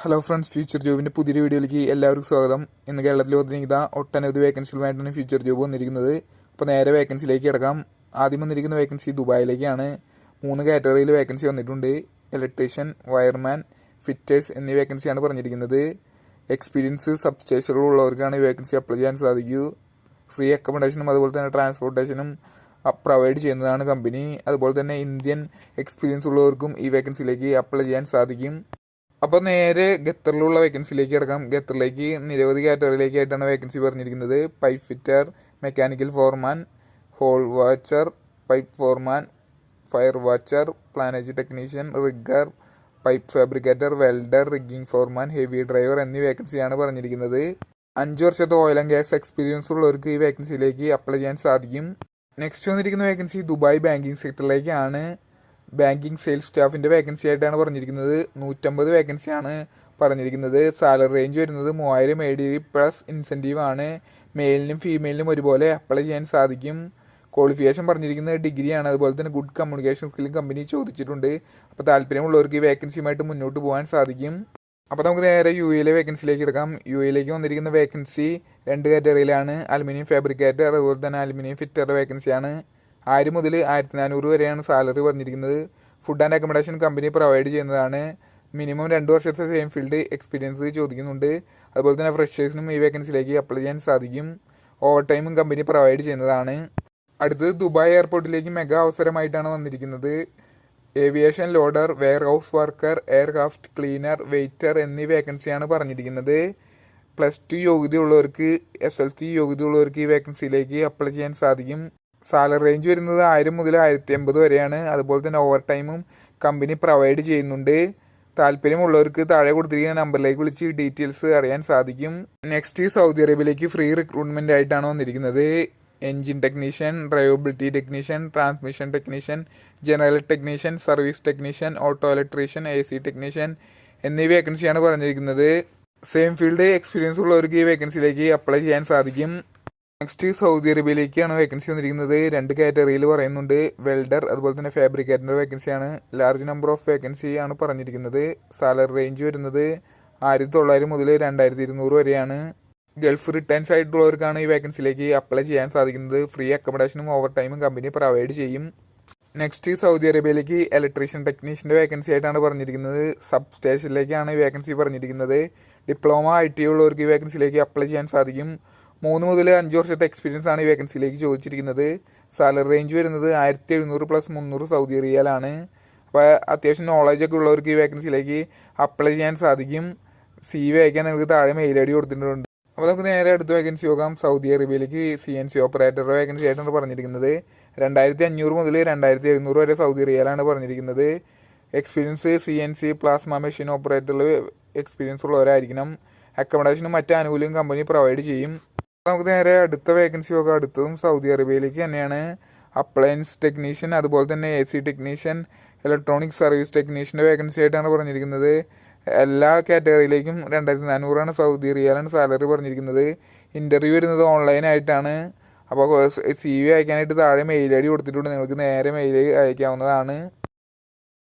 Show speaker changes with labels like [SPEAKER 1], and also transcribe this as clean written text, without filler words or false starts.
[SPEAKER 1] Hello friends, future ജോബിൻ്റെ പുതിയൊരു വീഡിയോയിലേക്ക് എല്ലാവർക്കും സ്വാഗതം. ഇന്ന് കേരളത്തിൽ വന്നിരിക്കുന്ന ഒട്ടനവധി വേക്കൻസികളുമായിട്ടാണ് ഫ്യൂച്ചർ ജോബ് വന്നിരിക്കുന്നത്. അപ്പോൾ നേരെ വേക്കൻസിയിലേക്ക് കിടക്കാം. ആദ്യം വന്നിരിക്കുന്ന വേക്കൻസി ദുബായിലേക്കാണ്. 3 കാറ്റഗറിയിൽ വേക്കൻസി വന്നിട്ടുണ്ട്. ഇലക്ട്രീഷ്യൻ, വയർമാൻ, ഫിറ്റേഴ്സ് എന്നീ വേക്കൻസിയാണ് പറഞ്ഞിരിക്കുന്നത്. എക്സ്പീരിയൻസ് സബ്സ്റ്റേഷനുകളുള്ളവർക്കാണ് ഈ വേക്കൻസി അപ്ലൈ ചെയ്യാൻ സാധിക്കൂ. ഫ്രീ അക്കോമഡേഷനും അതുപോലെ തന്നെ ട്രാൻസ്പോർട്ടേഷനും പ്രൊവൈഡ് ചെയ്യുന്നതാണ് കമ്പനി. അതുപോലെ തന്നെ ഇന്ത്യൻ എക്സ്പീരിയൻസ് ഉള്ളവർക്കും ഈ വേക്കൻസിയിലേക്ക് അപ്ലൈ ചെയ്യാൻ സാധിക്കും. അപ്പോൾ നേരെ ഖത്തറിലുള്ള വേക്കൻസിയിലേക്ക് കിടക്കാം. ഖത്തറിലേക്ക് നിരവധി കാറ്റഗറിയിലേക്കായിട്ടാണ് വേക്കൻസി പറഞ്ഞിരിക്കുന്നത്. Pipe fitter, mechanical foreman, hole watcher, pipe foreman, fire watcher, പ്ലാനേജ് technician, rigger, pipe fabricator, welder, rigging foreman, heavy driver എന്നീ വേക്കൻസിയാണ് പറഞ്ഞിരിക്കുന്നത്. 5 വർഷത്തെ ഓയിൽ ആൻഡ് ഗ്യാസ് എക്സ്പീരിയൻസ് ഉള്ളവർക്ക് ഈ വേക്കൻസിയിലേക്ക് അപ്ലൈ ചെയ്യാൻ സാധിക്കും. നെക്സ്റ്റ് വന്നിരിക്കുന്ന വേക്കൻസി ദുബായ് ബാങ്കിങ് സെക്ടറിലേക്കാണ്. ബാങ്കിങ് സെയിൽസ് സ്റ്റാഫിൻ്റെ വേക്കൻസി ആയിട്ടാണ് പറഞ്ഞിരിക്കുന്നത്. 150 വേക്കൻസിയാണ് പറഞ്ഞിരിക്കുന്നത്. സാലറി റേഞ്ച് വരുന്നത് 3000 AD പ്ലസ് ഇൻസെൻറ്റീവ് ആണ്. മെയിലിനും ഫീമെയിലിനും ഒരുപോലെ അപ്ലൈ ചെയ്യാൻ സാധിക്കും. ക്വാളിഫിക്കേഷൻ പറഞ്ഞിരിക്കുന്നത് ഡിഗ്രിയാണ്. അതുപോലെ തന്നെ ഗുഡ് കമ്മ്യൂണിക്കേഷൻ സ്കില്ലും കമ്പനി ചോദിച്ചിട്ടുണ്ട്. അപ്പോൾ താല്പര്യമുള്ളവർക്ക് ഈ വേക്കൻസിയുമായിട്ട് മുന്നോട്ട് പോകാൻ സാധിക്കും. അപ്പോൾ നമുക്ക് നേരെ UAE വേക്കൻസിയിലേക്ക് എടുക്കാം. UAE വന്നിരിക്കുന്ന വേക്കൻസി 2 കാറ്റഗറിയിലാണ്. അലുമിനിയം ഫാബ്രിക്കേറ്റർ അതുപോലെ തന്നെ അലുമിനിയം ഫിറ്ററുടെ വേക്കൻസിയാണ്. 1000 മുതൽ 1400 വരെയാണ് സാലറി പറഞ്ഞിരിക്കുന്നത്. Food and accommodation company provide ചെയ്യുന്നതാണ്. മിനിമം 2 വർഷത്തെ സെയിം ഫീൽഡ് എക്സ്പീരിയൻസ് ചോദിക്കുന്നുണ്ട്. അതുപോലെ തന്നെ ഫ്രഷേഴ്സിനും ഈ വേക്കൻസിയിലേക്ക് അപ്ലൈ ചെയ്യാൻ സാധിക്കും. ഓവർ ടൈമും കമ്പനി പ്രൊവൈഡ് ചെയ്യുന്നതാണ്. അടുത്തത് ദുബായ് എയർപോർട്ടിലേക്ക് മെഗാ അവസരമായിട്ടാണ് വന്നിരിക്കുന്നത്. Aviation loader, warehouse worker, aircraft cleaner, waiter എന്നീ വേക്കൻസിയാണ് പറഞ്ഞിരിക്കുന്നത്. +2 യോഗ്യതയുള്ളവർക്ക്, SLC യോഗ്യതയുള്ളവർക്ക് ഈ വേക്കൻസിയിലേക്ക് അപ്ലൈ ചെയ്യാൻ സാധിക്കും. സാലറി റേഞ്ച് വരുന്നത് 1000 മുതൽ 1050 വരെയാണ്. അതുപോലെ തന്നെ ഓവർ ടൈമും കമ്പനി പ്രൊവൈഡ് ചെയ്യുന്നുണ്ട്. താല്പര്യമുള്ളവർക്ക് താഴെ കൊടുത്തിരിക്കുന്ന നമ്പറിലേക്ക് വിളിച്ച് ഡീറ്റെയിൽസ് അറിയാൻ സാധിക്കും. നെക്സ്റ്റ് സൗദി അറേബ്യയിലേക്ക് ഫ്രീ റിക്രൂട്ട്മെൻ്റ് ആയിട്ടാണ് വന്നിരിക്കുന്നത്. Engine technician, drivability technician, transmission technician, general technician, service technician, auto electrician, AC technician എന്നീ വേക്കൻസിയാണ് പറഞ്ഞിരിക്കുന്നത്. സെയിം ഫീൽഡ് എക്സ്പീരിയൻസ് ഉള്ളവർക്ക് ഈ വേക്കൻസിയിലേക്ക് അപ്ലൈ ചെയ്യാൻ സാധിക്കും. നെക്സ്റ്റ് സൗദി അറേബ്യയിലേക്കാണ് വേക്കൻസി വന്നിരിക്കുന്നത്. 2 കാറ്റഗറിയിൽ പറയുന്നുണ്ട്. വെൽഡർ അതുപോലെ തന്നെ ഫാബ്രിക്കേറ്ററിൻ്റെ വേക്കൻസിയാണ്. ലാർജ് നമ്പർ ഓഫ് വേക്കൻസി ആണ് പറഞ്ഞിരിക്കുന്നത്. സാലറി റേഞ്ച് വരുന്നത് 1900 മുതൽ 2200 വരെയാണ്. ഗൾഫ് റിട്ടേൺസ് ആയിട്ടുള്ളവർക്കാണ് ഈ വേക്കൻസിയിലേക്ക് അപ്ലൈ ചെയ്യാൻ സാധിക്കുന്നത്. ഫ്രീ അക്കോമഡേഷനും ഓവർ ടൈമും കമ്പനി പ്രൊവൈഡ് ചെയ്യും. നെക്സ്റ്റ് സൗദി അറേബ്യയിലേക്ക് ഇലക്ട്രീഷ്യൻ ടെക്നീഷ്യൻ്റെ വേക്കൻസി ആയിട്ടാണ് പറഞ്ഞിരിക്കുന്നത്. സബ് സ്റ്റേഷനിലേക്കാണ് ഈ വേക്കൻസി പറഞ്ഞിരിക്കുന്നത്. ഡിപ്ലോമ IT ഉള്ളവർക്ക് ഈ വേക്കൻസിയിലേക്ക് അപ്ലൈ ചെയ്യാൻ സാധിക്കും. 3 മുതൽ 5 വർഷത്തെ എക്സ്പീരിയൻസ് ആണ് ഈ വേക്കൻസിയിലേക്ക് ചോദിച്ചിരിക്കുന്നത്. സാലറി റേഞ്ച് വരുന്നത് 1700 + 300 സൗദി റിയാലാണ്. അപ്പോൾ അത്യാവശ്യം നോളജൊക്കെ ഉള്ളവർക്ക് ഈ വേക്കൻസിയിലേക്ക് അപ്ലൈ ചെയ്യാൻ സാധിക്കും. CV അയക്കാൻ നിങ്ങൾക്ക് താഴെ മെയിൽ ID കൊടുത്തിട്ടുണ്ട്. അപ്പോൾ നമുക്ക് നേരെ അടുത്ത വേക്കൻസി നോക്കാം. സൗദി അറേബ്യയിലേക്ക് CNC ഓപ്പറേറ്ററുടെ വേക്കൻസി ആയിട്ടാണ് പറഞ്ഞിരിക്കുന്നത്. 2500 മുതൽ 2700 വരെ സൗദി റിയാലാണ് പറഞ്ഞിരിക്കുന്നത്. എക്സ്പീരിയൻസ് CNC പ്ലാസ്മ മെഷീൻ ഓപ്പറേറ്ററിൽ എക്സ്പീരിയൻസ് ഉള്ളവരായിരിക്കണം. അക്കോമഡേഷനും മറ്റ് ആനുകൂല്യം കമ്പനി പ്രൊവൈഡ് ചെയ്യും. നമുക്ക് നേരെ അടുത്ത വേക്കൻസി നോക്കാം. അടുത്തതും സൗദി അറേബ്യയിലേക്ക് തന്നെയാണ്. അപ്ലയൻസ് ടെക്നീഷ്യൻ അതുപോലെ തന്നെ AC ടെക്നീഷ്യൻ, ഇലക്ട്രോണിക് സർവീസ് ടെക്നീഷ്യൻ്റെ വേക്കൻസി ആയിട്ടാണ് പറഞ്ഞിരിക്കുന്നത്. എല്ലാ കാറ്റഗറിയിലേക്കും 2400 സൗദി റിയാലാണ് സാലറി പറഞ്ഞിരിക്കുന്നത്. ഇൻ്റർവ്യൂ വരുന്നത് ഓൺലൈനായിട്ടാണ്. അപ്പോൾ CV അയക്കാനായിട്ട് താഴെ മെയിൽ ID കൊടുത്തിട്ടുണ്ട്. നിങ്ങൾക്ക് നേരെ മെയിൽ അയക്കാവുന്നതാണ്.